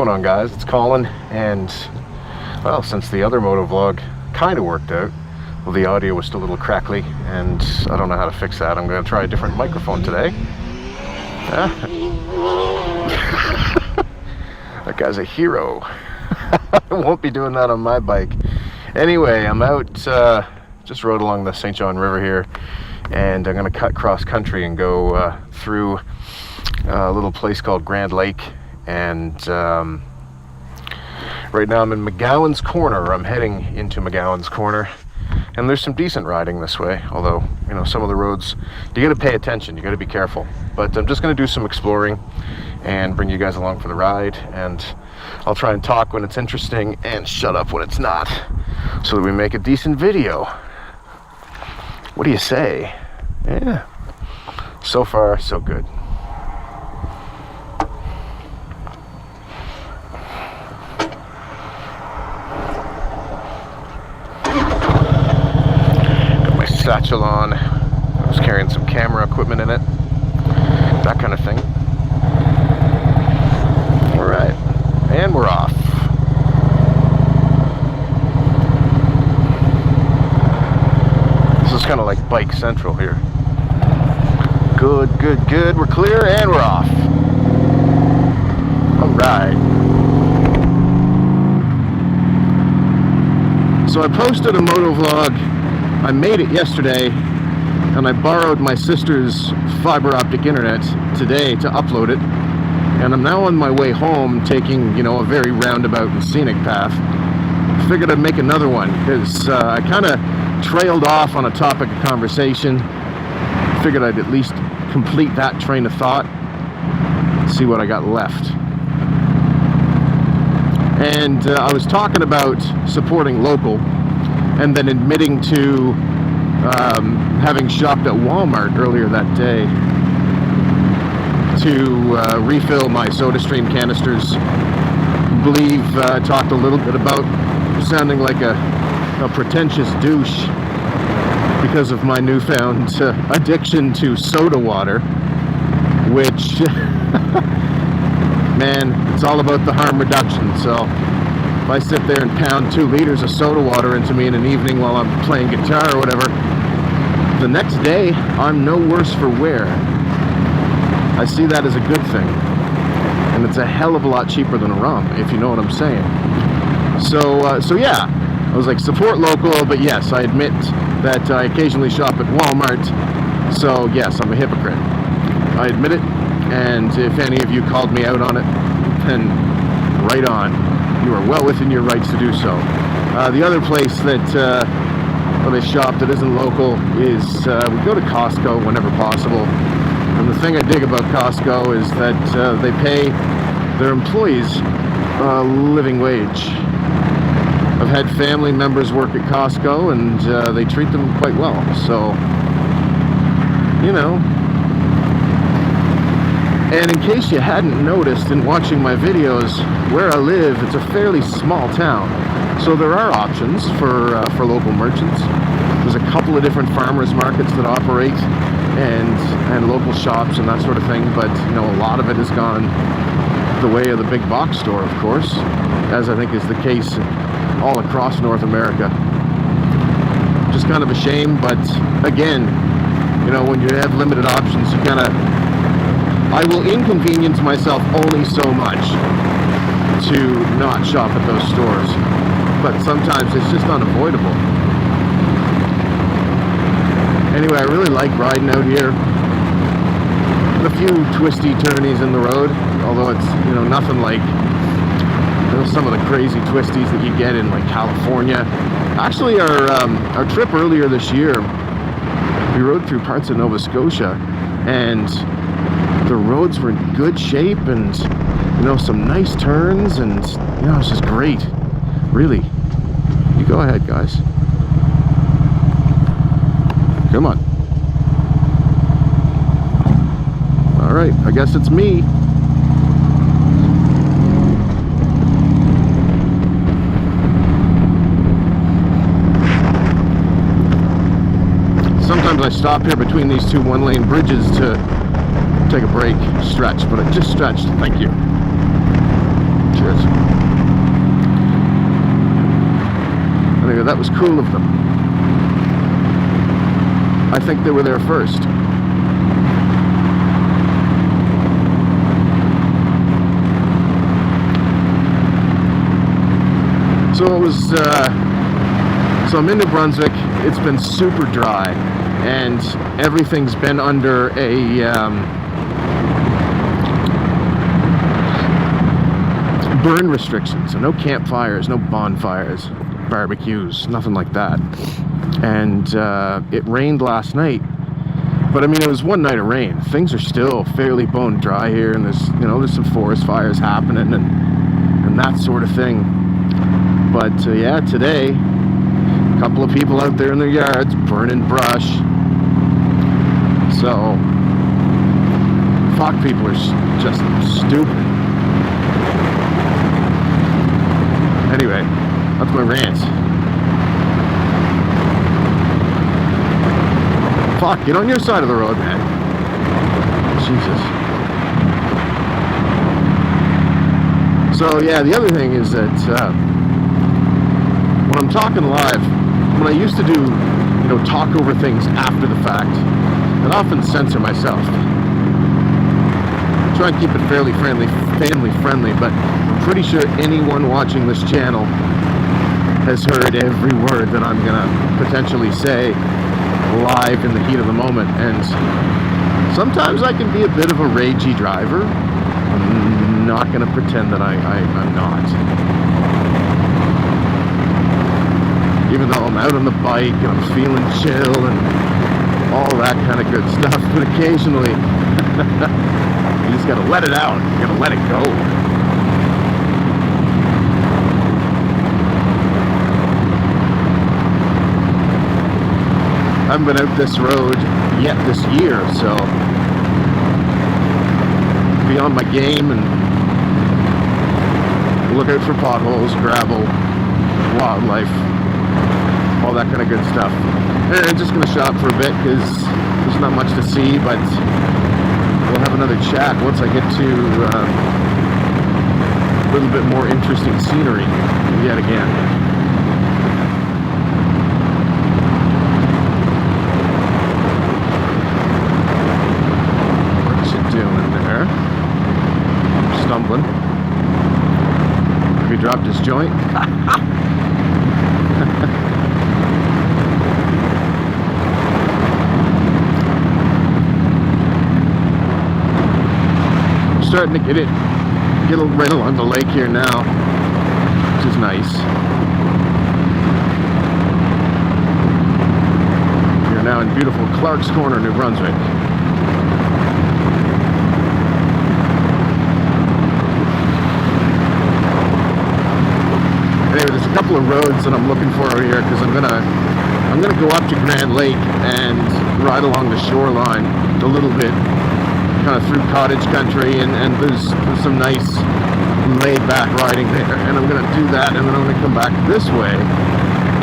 going on, guys? It's Colin, and well, since the other motovlog kind of worked out, well, the audio was still a little crackly, and I don't know how to fix that. I'm going to try a different microphone today. That guy's a hero. I won't be doing that on my bike. Anyway, I'm out, just rode along the St. John River here, and I'm going to cut cross country and go through a little place called Grand Lake. And right now I'm in McGowan's Corner. I'm heading into McGowan's Corner, and there's some decent riding this way, although, you know, some of the roads, you got to pay attention, you got to be careful. But I'm just going to do some exploring and bring you guys along for the ride, and I'll try and talk when it's interesting and shut up when it's not, so that we make a decent video. What do you say? Yeah, so far so good. Satchel on. I was carrying some camera equipment in it, that kind of thing. All right, and we're off. This is kind of like Bike Central here. Good, good, good. We're clear and we're off. All right. So I posted a motovlog. I made it yesterday, and I borrowed my sister's fiber optic internet today to upload it, and I'm now on my way home taking, you know, a very roundabout and scenic path. Figured I'd make another one because I kind of trailed off on a topic of conversation. Figured I'd at least complete that train of thought, see what I got left. And I was talking about supporting local, and then admitting to having shopped at Walmart earlier that day to refill my SodaStream canisters. I believe I talked a little bit about sounding like a pretentious douche because of my newfound addiction to soda water, which, man, it's all about the harm reduction. So if I sit there and pound 2 liters of soda water into me in an evening while I'm playing guitar or whatever, the next day I'm no worse for wear. I see that as a good thing, and it's a hell of a lot cheaper than a rum, if you know what I'm saying. So yeah, I was like, support local, but yes, I admit that I occasionally shop at Walmart. So yes, I'm a hypocrite. I admit it, and if any of you called me out on it, then right on. You are well within your rights to do so. The other place that I shop that isn't local is we go to Costco whenever possible. And the thing I dig about Costco is that they pay their employees a living wage. I've had family members work at Costco, and they treat them quite well. So, you know. And in case you hadn't noticed in watching my videos, where I live, it's a fairly small town. So there are options for local merchants. There's a couple of different farmers markets that operate, and local shops and that sort of thing. But, you know, a lot of it has gone the way of the big box store, of course, as I think is the case all across North America. Just kind of a shame, but again, you know, when you have limited options, you kind of, I will inconvenience myself only so much to not shop at those stores, but sometimes it's just unavoidable. Anyway, I really like riding out here. A few twisty turnies in the road, although it's, you know, nothing like, you know, some of the crazy twisties that you get in like California. Actually, our trip earlier this year, we rode through parts of Nova Scotia, and the roads were in good shape, and, you know, some nice turns, and, you know, it's just great. Really. You go ahead, guys. Come on. All right, I guess it's me. Sometimes I stop here between these two one-lane bridges to take a break, stretch, but I just stretched. Thank you. shit. Anyway, that was cool of them. I think they were there first. So it was, so I'm in New Brunswick. It's been super dry, and everything's been under a burn restriction. So no campfires, no bonfires, barbecues, nothing like that. And it rained last night, but I mean, it was one night of rain. Things are still fairly bone dry here, and there's, you know, there's some forest fires happening and that sort of thing. But yeah, today, a couple of people out there in their yards burning brush. So, fuck, people are just stupid. Anyway, that's my rant. Fuck, get on your side of the road, man. Jesus. So yeah, the other thing is that when I'm talking live, when I used to do, you know, talk over things after the fact, I'd often censor myself. Try and keep it fairly family friendly, but I'm pretty sure anyone watching this channel has heard every word that I'm gonna potentially say live in the heat of the moment. And sometimes I can be a bit of a ragey driver. I'm not gonna pretend that I'm not. Even though I'm out on the bike and I'm feeling chill and all that kind of good stuff, but occasionally you just gotta let it out. You gotta let it go. I haven't been out this road yet this year, so be on my game and look out for potholes, gravel, wildlife, all that kind of good stuff. And I'm just going to shop for a bit because there's not much to see, but we'll have another chat once I get to a little bit more interesting scenery yet again. What you doing there? Stumbling. He dropped his joint. Starting to get right along the lake here now, which is nice. We're now in beautiful Clark's Corner, New Brunswick. Anyway, there's a couple of roads that I'm looking for over here because I'm gonna go up to Grand Lake and ride along the shoreline a little bit, kind of through cottage country, and there's some nice laid back riding there, and I'm going to do that, and then I'm going to come back this way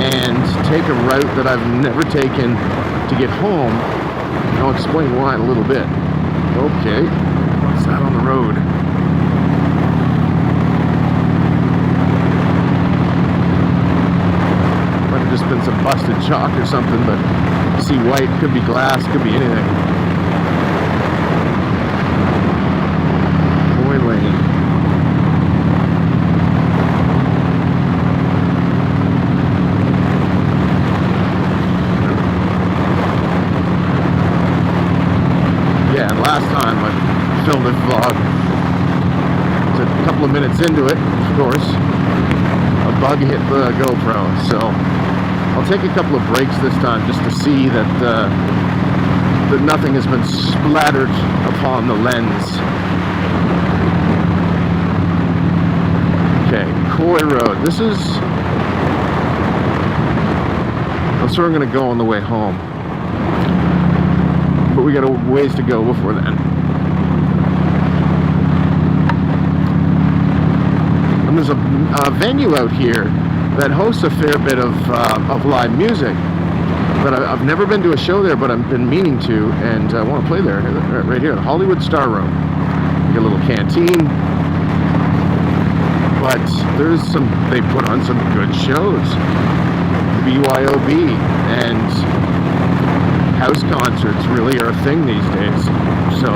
and take a route that I've never taken to get home, and I'll explain why in a little bit. Okay, what's that on the road? Might have just been some busted chalk or something, but see white, could be glass, could be anything. Yeah, and last time I filmed this vlog, it's a couple of minutes into it, of course, a bug hit the GoPro, so I'll take a couple of breaks this time just to see that that nothing has been splattered upon the lens. Okay, Coy Road. That's where I'm going to go on the way home. But we got a ways to go before then. And there's a venue out here that hosts a fair bit of live music. But I've never been to a show there, but I've been meaning to, and I want to play there, right here, the Hollywood Star Room. Get a little canteen. but they put on some good shows. BYOB and house concerts really are a thing these days. So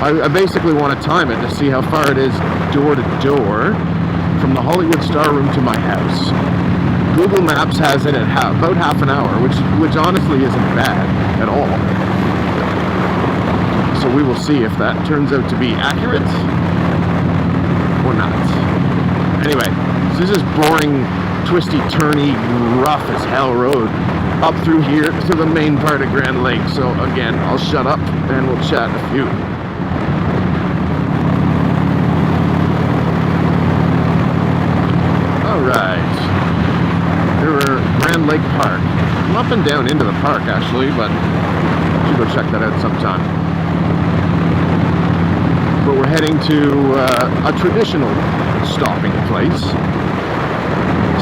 I basically want to time it to see how far it is door to door from the Hollywood Star Room to my house. Google Maps has it at about half an hour, which honestly isn't bad at all. So we will see if that turns out to be accurate or not. Anyway, so this is boring, twisty, turny, rough as hell road up through here to the main part of Grand Lake. So again, I'll shut up and we'll chat a few. Alright, here we're Grand Lake Park. I'm up and down into the park actually, but I should go check that out sometime. But we're heading to a traditional stopping place.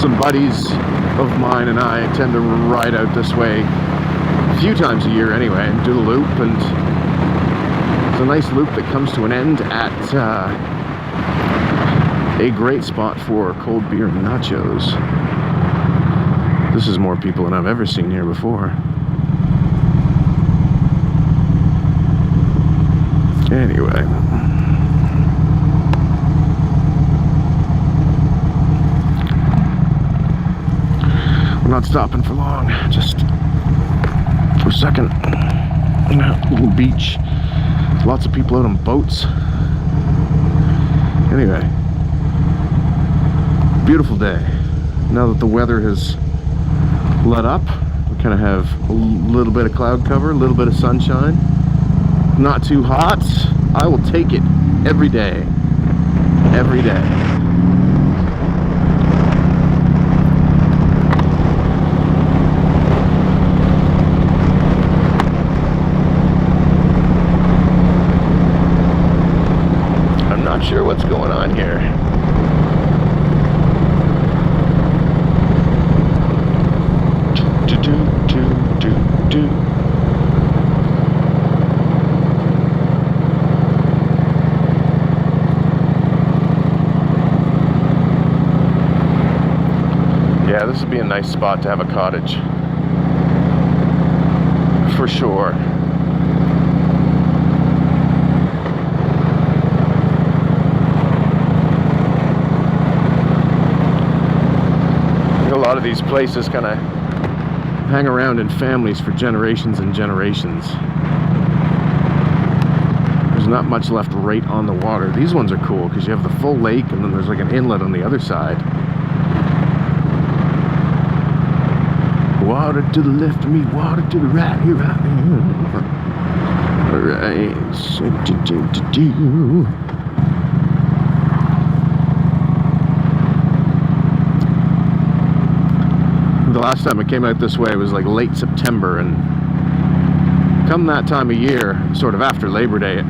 Some buddies of mine and I tend to ride out this way a few times a year anyway, and do the loop, and it's a nice loop that comes to an end at a great spot for cold beer and nachos. This is more people than I've ever seen here before. Anyway. We're not stopping for long, just for a second. Little beach. Lots of people out on boats. Anyway. Beautiful day. Now that the weather has let up, we kind of have a little bit of cloud cover, a little bit of sunshine. Not too hot. I will take it every day. Every day. I'm not sure what's going on here. Yeah, this would be a nice spot to have a cottage. For sure. A lot of these places kind of hang around in families for generations and generations. There's not much left right on the water. These ones are cool because you have the full lake and then there's like an inlet on the other side. Water to the left of me, water to the right, here I am. Alright, the last time I came out this way was like late September, and come that time of year, sort of after Labor Day, it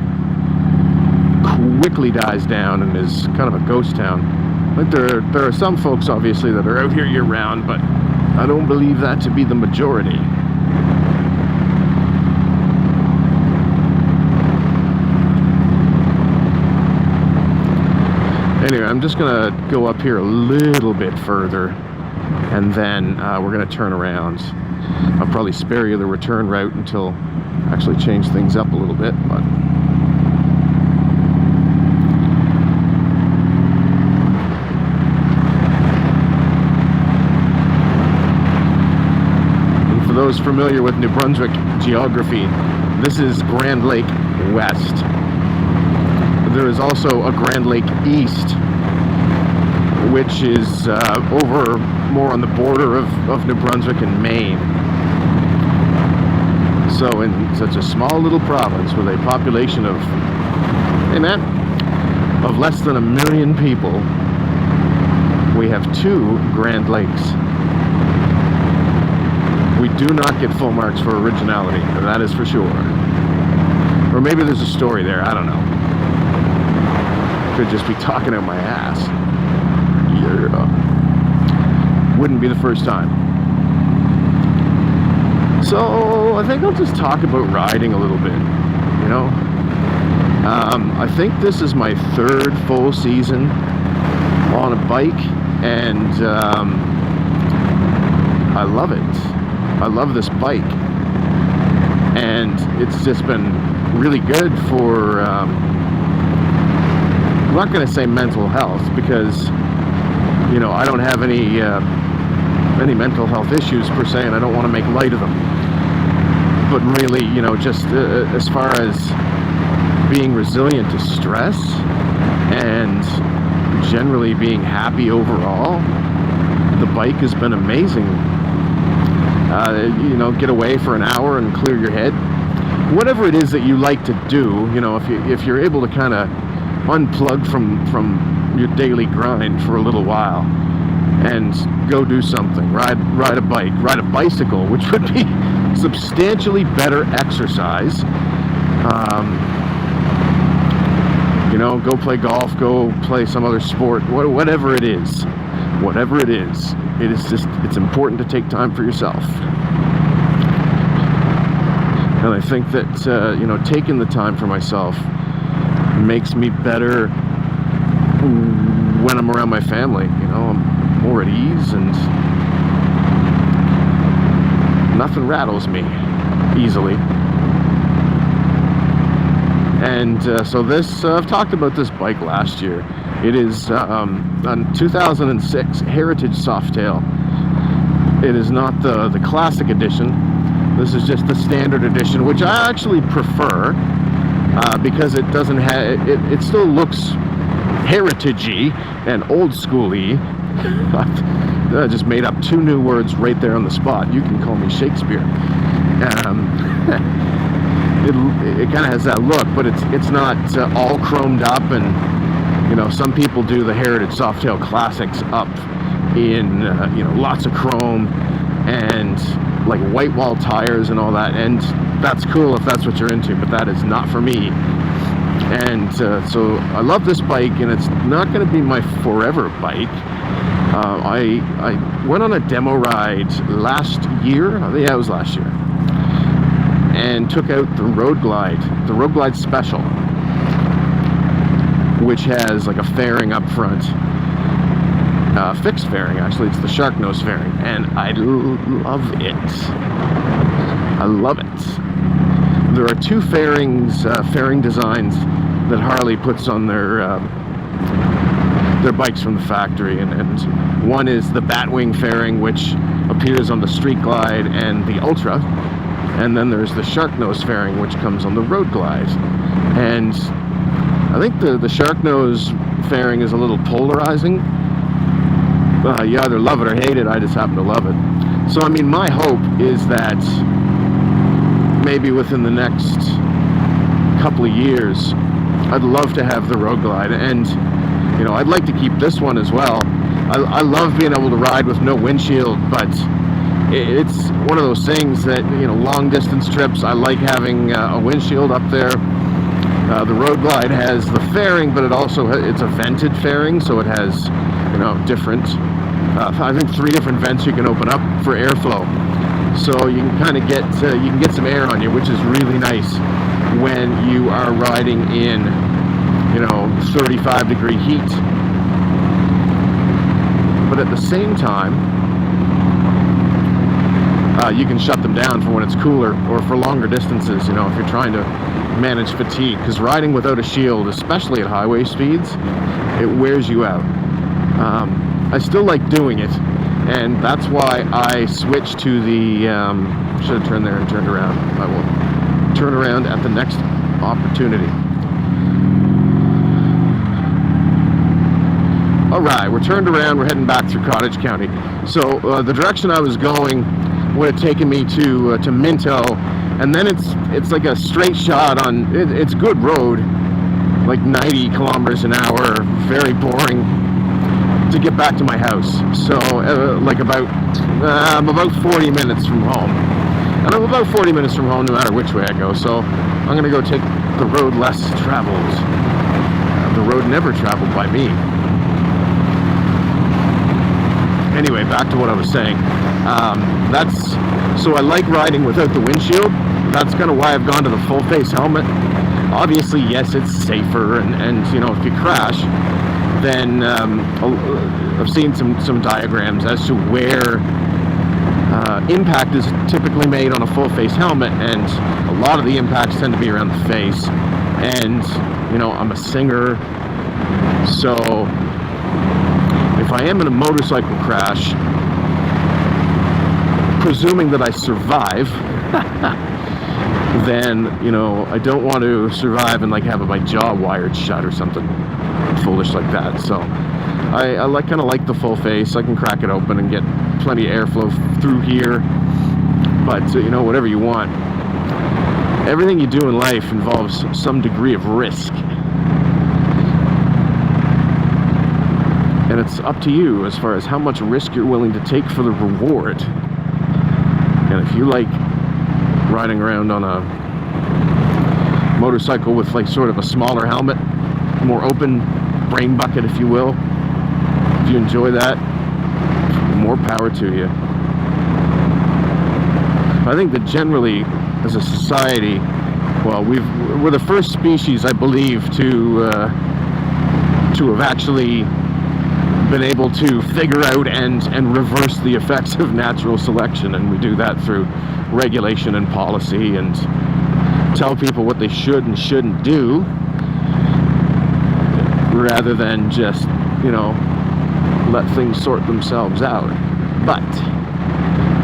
quickly dies down and is kind of a ghost town. Like there are some folks obviously that are out here year round, but I don't believe that to be the majority. Anyway, I'm just gonna go up here a little bit further, and then we're gonna turn around. I'll probably spare you the return route until I actually change things up a little bit, but for those familiar with New Brunswick geography, this is Grand Lake West. There is also a Grand Lake East, which is over more on the border of New Brunswick and Maine. So in such a small little province with a population of, hey man, of less than 1 million people, we have 2 Grand Lakes. We do not get full marks for originality, that is for sure. Or maybe there's a story there, I don't know. Could just be talking out my ass. Yeah. Wouldn't be the first time. So I think I'll just talk about riding a little bit. you know. I think this is my third full season on a bike, and I love it. I love this bike, and it's just been really good for, I'm not going to say mental health, because, you know, I don't have any mental health issues per se, and I don't want to make light of them. But really, you know, just as far as being resilient to stress and generally being happy overall, the bike has been amazing. You know, get away for an hour and clear your head. Whatever it is that you like to do, you know, if you're able to kind of unplug from your daily grind for a little while and go do something, ride a bike, ride a bicycle, which would be substantially better exercise. You know, go play golf, go play some other sport, whatever it is, it is just, it's important to take time for yourself. And I think that, you know, taking the time for myself makes me better when I'm around my family. You know, I'm more at ease, and nothing rattles me easily. And so this, I've talked about this bike last year. It is a 2006 Heritage Softail. It is not the classic edition. This is just the standard edition, which I actually prefer, because it doesn't have, it still looks heritagey and old schooly. I just made up two new words right there on the spot. You can call me Shakespeare. It kind of has that look, but it's not all chromed up, and you know, some people do the Heritage Softail Classics up in you know, lots of chrome and like white wall tires and all that, and that's cool if that's what you're into, but that is not for me. And so I love this bike, and it's not going to be my forever bike. I went on a demo ride last year. Yeah, it was last year. And took out the Road Glide Special, which has like a fairing up front, fixed fairing actually. It's the shark nose fairing, and I love it. I love it. There are two fairings, fairing designs that Harley puts on their bikes from the factory, and one is the Batwing fairing, which appears on the Street Glide and the Ultra. And then there's the shark nose fairing, which comes on the Road Glide. And I think the shark nose fairing is a little polarizing. You either love it or hate it. I just happen to love it. So I mean, my hope is that maybe within the next couple of years, I'd love to have the Road Glide, and you know, I'd like to keep this one as well. I love being able to ride with no windshield, but it's one of those things that, you know, long distance trips, I like having a windshield up there. The Road Glide has the fairing, but it's a vented fairing, so it has, you know, different, I think 3 different vents you can open up for airflow. So you can kind of get, you can get some air on you, which is really nice when you are riding in, you know, 35-degree heat. But at the same time, you can shut them down for when it's cooler or for longer distances, you know, if you're trying to manage fatigue, because riding without a shield, especially at highway speeds, it wears you out. I still like doing it, and that's why I switched to the, should have turned there and turned around. I will turn around at the next opportunity. Alright, we're turned around, we're heading back through Cottage County. So the direction I was going would have taken me to Minto, and then it's like a straight shot on, it's good road, like 90 kilometers an hour, very boring, to get back to my house. So like I'm about 40 minutes from home, and I'm about 40 minutes from home no matter which way I go, so I'm gonna go take the road less traveled, the road never traveled by me. Anyway, back to what I was saying. So I like riding without the windshield. That's kind of why I've gone to the full face helmet. Obviously, yes, it's safer, and you know, if you crash, then I've seen some diagrams as to where impact is typically made on a full face helmet, and a lot of the impacts tend to be around the face. And you know, I'm a singer, so if I am in a motorcycle crash, presuming that I survive, then, you know, I don't want to survive and like have my jaw wired shut or something foolish like that. So I like, kind of like the full face. I can crack it open and get plenty of airflow through here. But you know, whatever you want, everything you do in life involves some degree of risk, and it's up to you as far as how much risk you're willing to take for the reward. And if you like riding around on a motorcycle with like sort of a smaller helmet, more open brain bucket, if you will, if you enjoy that, more power to you. I think that generally, as a society, well, we're the first species, I believe, to have actually been able to figure out and reverse the effects of natural selection, and we do that through regulation and policy, and tell people what they should and shouldn't do, rather than just, you know, let things sort themselves out. But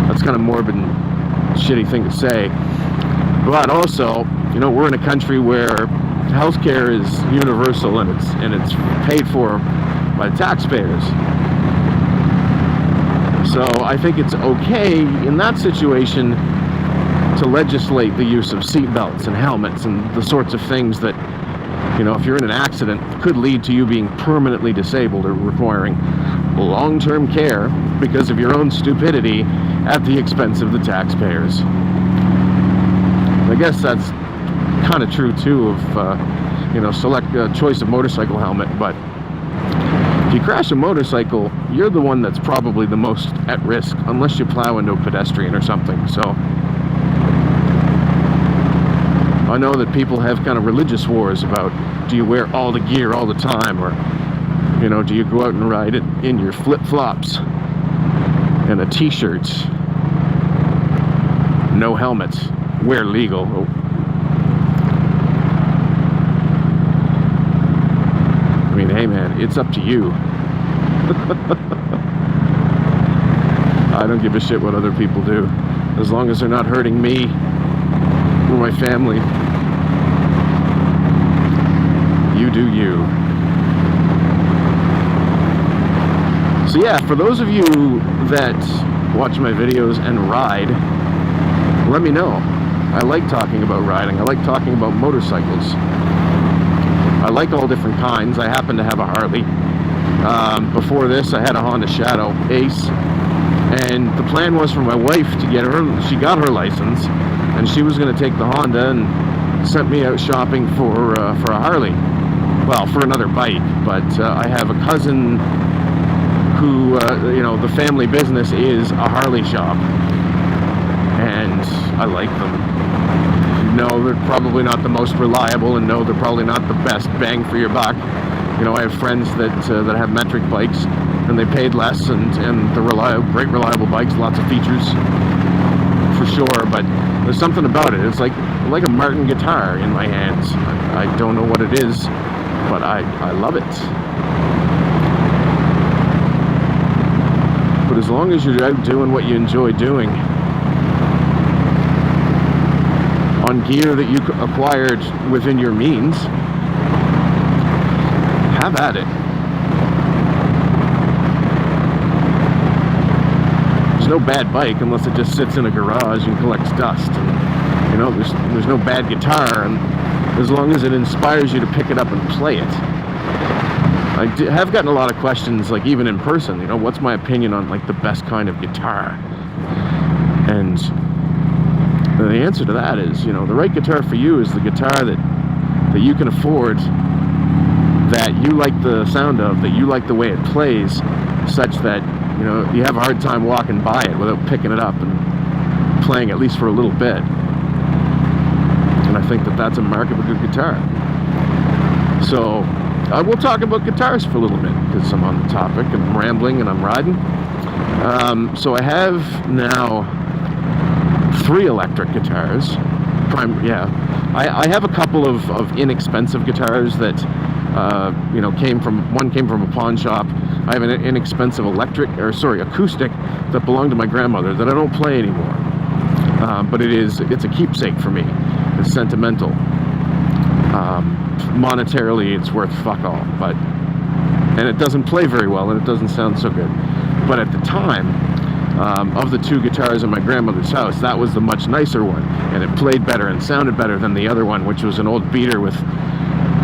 that's kind of morbid and shitty thing to say. But also, you know, we're in a country where healthcare is universal, and it's paid for by taxpayers. So I think it's okay in that situation to legislate the use of seatbelts and helmets and the sorts of things that, you know, if you're in an accident, could lead to you being permanently disabled or requiring long-term care because of your own stupidity at the expense of the taxpayers. I guess that's kind of true too of, you know, select choice of motorcycle helmet. But if you crash a motorcycle, you're the one that's probably the most at risk, unless you plow into a pedestrian or something. So I know that people have kind of religious wars about, do you wear all the gear all the time, or, you know, do you go out and ride it in your flip-flops and a t-shirt, no helmet, wear legal. Oh. I mean, hey man, it's up to you. I don't give a shit what other people do, as long as they're not hurting me or my family. You do you. So yeah, for those of you that watch my videos and ride, let me know. I like talking about riding. I like talking about motorcycles. I like all different kinds. I happen to have a Harley. Before this, I had a Honda Shadow Ace, and the plan was for my wife to get her, she got her license, and she was going to take the Honda and sent me out shopping for a Harley. Well, for another bike, but I have a cousin who, you know, the family business is a Harley shop, and I like them. No, they're probably not the most reliable, and no, they're probably not the best bang for your buck. You know, I have friends that have metric bikes, and they paid less, and they're great reliable bikes, lots of features, for sure. But there's something about it. It's like a Martin guitar in my hands. I don't know what it is, but I love it. But as long as you're out doing what you enjoy doing, on gear that you acquired within your means, have at it. There's no bad bike unless it just sits in a garage and collects dust. And, you know, there's no bad guitar, and as long as it inspires you to pick it up and play it. I have gotten a lot of questions, like even in person, you know, what's my opinion on like the best kind of guitar? And the answer to that is, you know, the right guitar for you is the guitar that you can afford, that you like the sound of, that you like the way it plays, such that, you know, you have a hard time walking by it without picking it up and playing at least for a little bit. and I think that that's a mark of a good guitar. So we'll talk about guitars for a little bit, because I'm on the topic and I'm rambling and I'm riding. So I have now 3 electric guitars. I have a couple of inexpensive guitars that one came from a pawn shop. I have an inexpensive acoustic that belonged to my grandmother that I don't play anymore. But it's a keepsake for me. It's sentimental. Monetarily, it's worth fuck all, and it doesn't play very well, and it doesn't sound so good. But at the time, of the 2 guitars in my grandmother's house, that was the much nicer one, and it played better and sounded better than the other one, which was an old beater with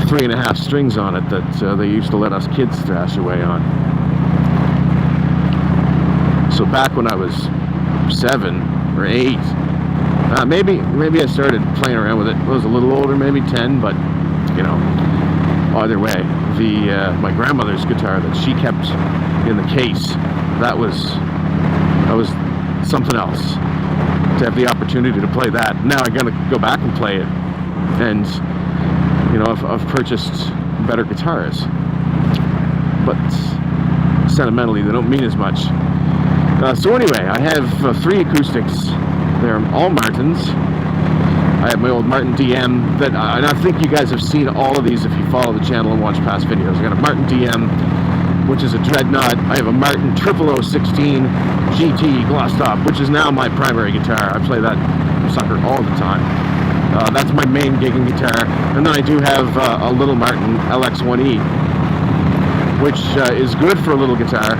3.5 strings on it that they used to let us kids thrash away on. So back when I was 7 or 8, maybe I started playing around with it. I was a little older, maybe 10, but either way, my grandmother's guitar that she kept in the case, that was something else. To have the opportunity to play that. Now I gotta go back and play it, and I've purchased better guitars, but sentimentally they don't mean as much. So anyway, I have 3 acoustics. They're all Martins. I have my old Martin DM and I think you guys have seen all of these if you follow the channel and watch past videos. I got a Martin DM, which is a dreadnought. I have a Martin 0016 GT gloss top, which is now my primary guitar. I play that sucker all the time. That's my main gigging guitar. And then I do have a little Martin LX1E, which is good for a little guitar.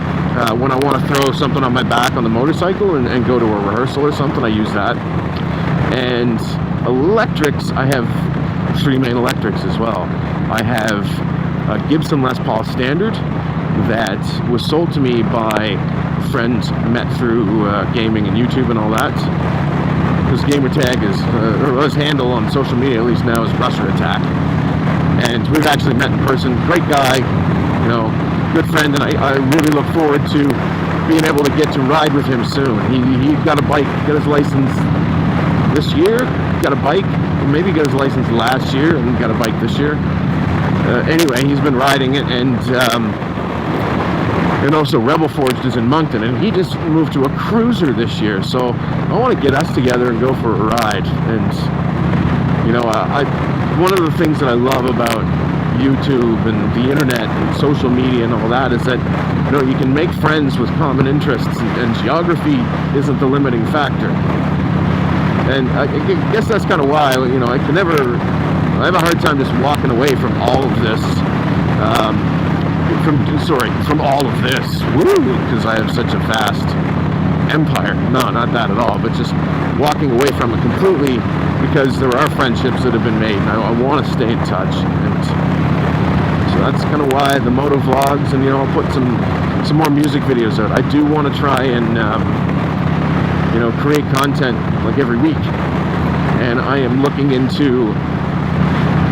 When I want to throw something on my back on the motorcycle and go to a rehearsal or something, I use that. And electrics, I have 3 main electrics as well. I have a Gibson Les Paul Standard that was sold to me by a friend I met through gaming and YouTube and all that. His gamertag or his handle on social media, at least now, is Rusher Attack. And we've actually met in person. Great guy, good friend, and I really look forward to being able to get to ride with him soon. He got a bike, got his license this year, got a bike, maybe got his license last year and got a bike this year. Anyway, he's been riding it, and also Rebel Forged is in Moncton, and he just moved to a cruiser this year, so I want to get us together and go for a ride. And one of the things that I love about YouTube and the internet and social media and all that is that you can make friends with common interests, and geography isn't the limiting factor. And I guess that's kind of why I have a hard time just walking away from all of this. From all of this, because I have such a vast empire. No, not that at all, but just walking away from it completely, because there are friendships that have been made, and I want to stay in touch. And so that's kind of why the Motovlogs, and I'll put some more music videos out. I do want to try and create content like every week, and I am looking into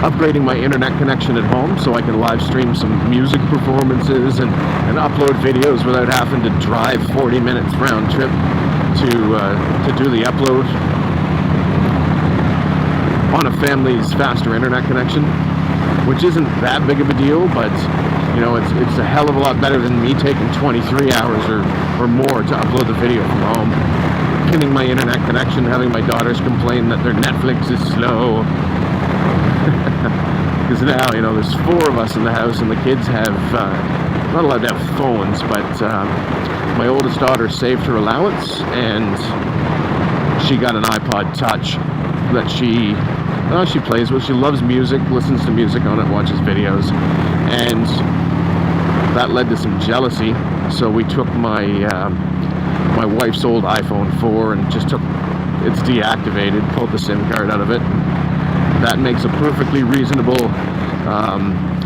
upgrading my internet connection at home so I can live stream some music performances and upload videos without having to drive 40 minutes round trip to do the upload on a family's faster internet connection, which isn't that big of a deal, but it's a hell of a lot better than me taking 23 hours or more to upload the video from home, pinning my internet connection, having my daughters complain that their Netflix is slow. Because now, there's 4 of us in the house, and the kids have, not allowed to have phones, but my oldest daughter saved her allowance, and she got an iPod Touch that she plays with. She loves music, listens to music on it, watches videos, and that led to some jealousy. So we took my wife's old iPhone 4 and just it's deactivated, pulled the SIM card out of it. That makes a perfectly reasonable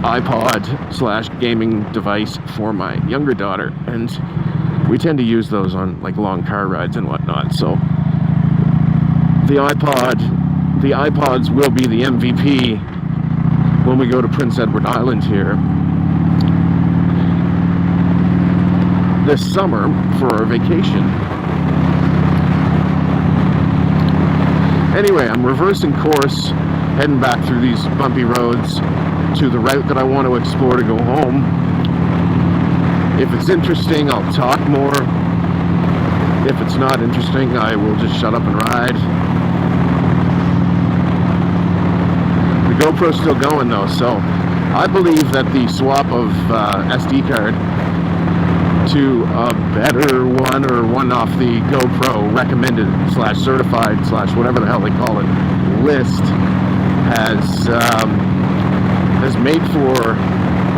iPod/gaming device for my younger daughter, and we tend to use those on long car rides and whatnot. So the iPods will be the MVP when we go to Prince Edward Island here this summer for our vacation. Anyway, I'm reversing course heading back through these bumpy roads to the route that I want to explore to go home. If it's interesting, I'll talk more. If it's not interesting, I will just shut up and ride. The GoPro's still going though, so I believe that the swap of SD card to a better one, or one off the GoPro recommended / certified / whatever the hell they call it list has made for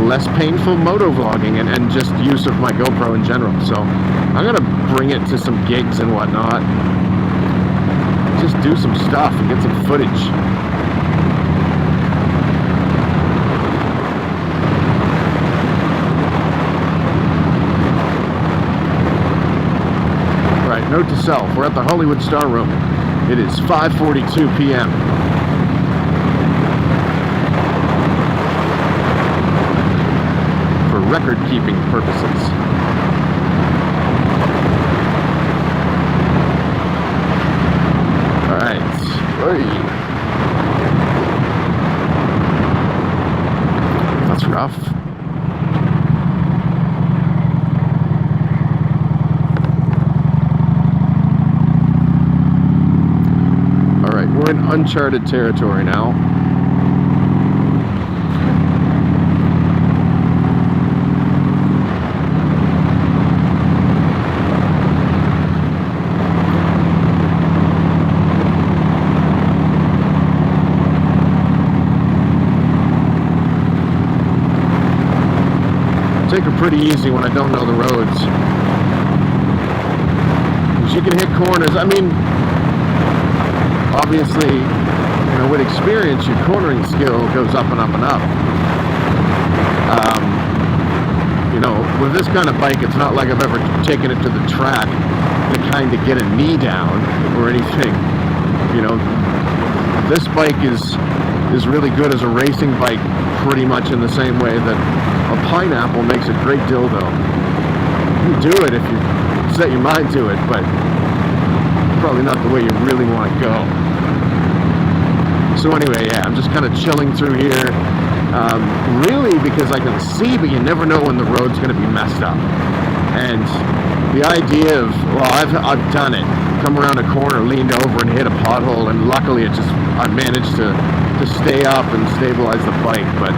less painful motovlogging and just use of my GoPro in general. So I'm gonna bring it to some gigs and whatnot, just do some stuff and get some footage. Note to self, we're at the Hollywood Star Room. It is 5:42 p.m. for record-keeping purposes. All right. That's rough. We're in uncharted territory now. Take it pretty easy when I don't know the roads. You can hit corners. I mean, obviously, you know, with experience, your cornering skill goes up and up and up. You know, with this kind of bike, it's not like I've ever taken it to the track to kind of get a knee down or anything. You know, this bike is really good as a racing bike, pretty much in the same way that a pineapple makes a great dildo. You can do it if you set your mind to it, but probably not the way you really want to go. So anyway, yeah, I'm just kind of chilling through here, really because I can see, but you never know when the road's going to be messed up. And the idea of, well, I've done it, come around a corner, leaned over and hit a pothole, and luckily I managed to stay up and stabilize the bike, but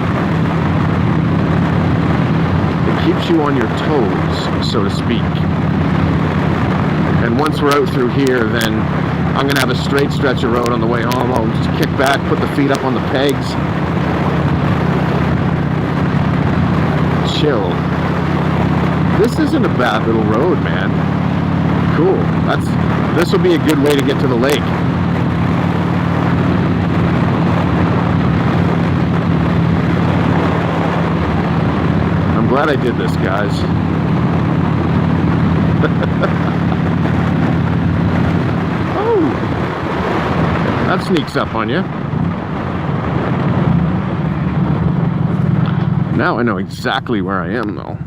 it keeps you on your toes, so to speak. And once we're out through here, then I'm going to have a straight stretch of road on the way home. I'll just kick back, put the feet up on the pegs. Chill. This isn't a bad little road, man. Cool. This will be a good way to get to the lake. I'm glad I did this, guys. That sneaks up on you. Now I know exactly where I am, though.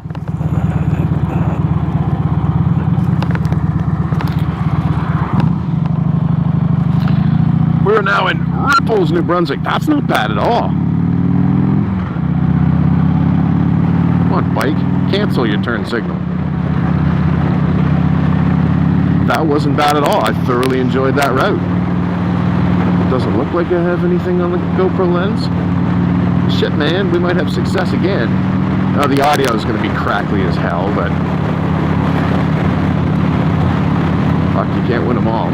We're now in Ripples, New Brunswick. That's not bad at all. Come on, bike. Cancel your turn signal. That wasn't bad at all. I thoroughly enjoyed that route. Doesn't look like I have anything on the GoPro lens. Shit, man, we might have success again. Now the audio is going to be crackly as hell, but fuck, you can't win them all.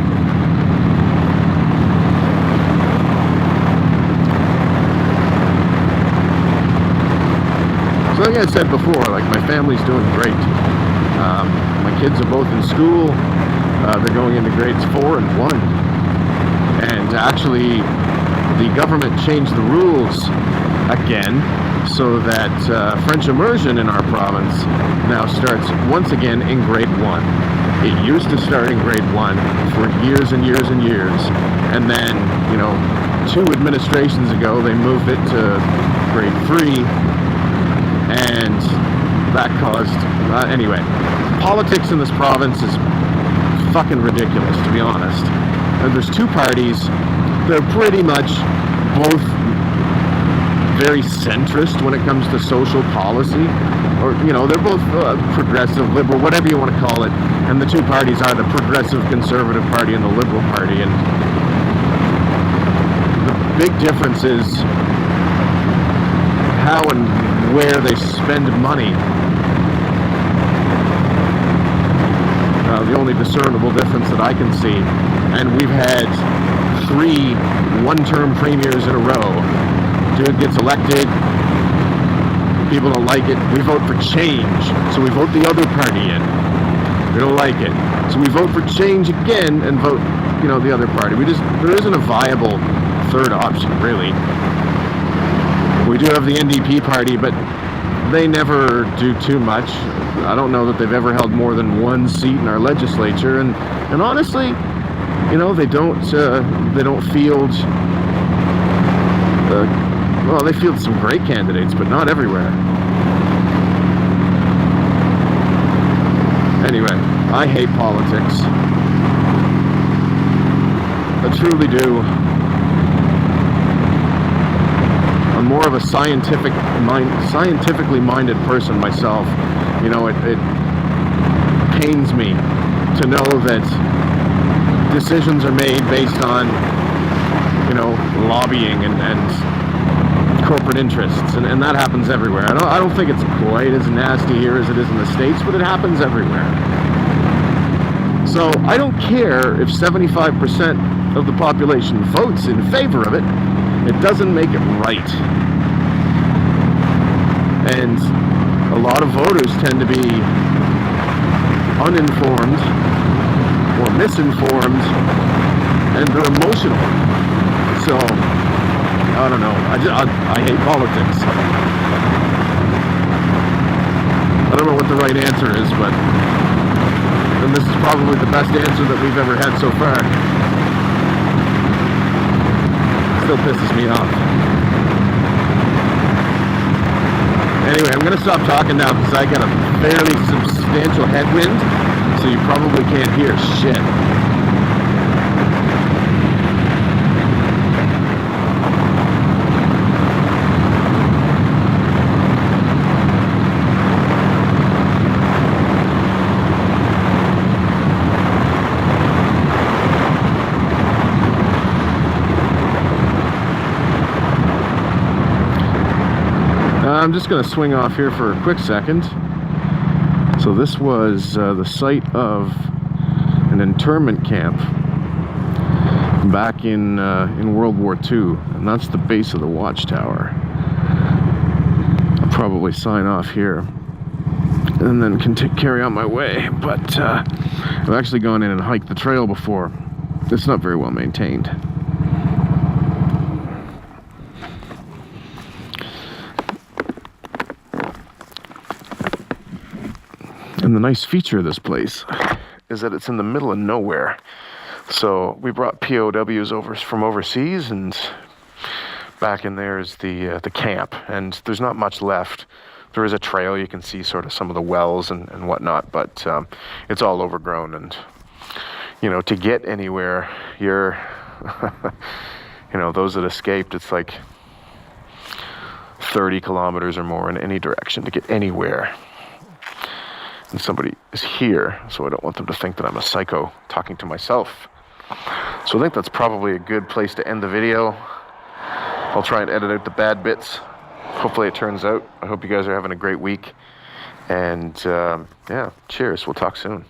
So like I said before, like, my family's doing great. My kids are both in school. They're going into grades 4 and 1. And actually, the government changed the rules again so that French immersion in our province now starts once again in grade 1. It used to start in grade 1 for years and years and years. And then, you know, 2 administrations ago, they moved it to grade 3. And that caused, anyway, politics in this province is fucking ridiculous, to be honest. And there's 2 parties that are pretty much both very centrist when it comes to social policy, or they're both progressive, liberal, whatever you want to call it. And the two parties are the Progressive Conservative Party and the Liberal Party. And the big difference is how and where they spend money. The only discernible difference that I can see, and we've had 3 one-term premiers in a row. Dude gets elected, people don't like it, we vote for change, so we vote the other party in. We don't like it, so we vote for change again and vote, the other party. There isn't a viable third option, really. We do have the NDP party, but they never do too much. I don't know that they've ever held more than 1 seat in our legislature, and honestly, they don't field. Well, they field some great candidates, but not everywhere. Anyway, I hate politics. I truly do. I'm more of a scientifically minded person myself. It pains me to know that decisions are made based on, lobbying and corporate interests, and that happens everywhere. I don't think it's quite as nasty here as it is in the States, but it happens everywhere. So I don't care if 75% of the population votes in favor of it. It doesn't make it right. And a lot of voters tend to be uninformed or misinformed, and they're emotional. So, I don't know. I hate politics. I don't know what the right answer is, but and this is probably the best answer that we've ever had so far. Still pisses me off. Anyway, I'm going to stop talking now because I got a fairly substantial headwind, so you probably can't hear shit. I'm just going to swing off here for a quick second. So this was the site of an internment camp back in World War II, and that's the base of the watchtower. I'll probably sign off here and then carry on my way, but I've actually gone in and hiked the trail before. It's not very well maintained. And the nice feature of this place is that it's in the middle of nowhere. So we brought POWs over from overseas, and back in there is the camp. And there's not much left. There is a trail, you can see sort of some of the wells and whatnot, but it's all overgrown. And to get anywhere, you're those that escaped, it's like 30 kilometers or more in any direction to get anywhere. And somebody is here, so I don't want them to think that I'm a psycho talking to myself. So I think that's probably a good place to end the video. I'll try and edit out the bad bits. Hopefully it turns out. I hope you guys are having a great week. And yeah, cheers. We'll talk soon.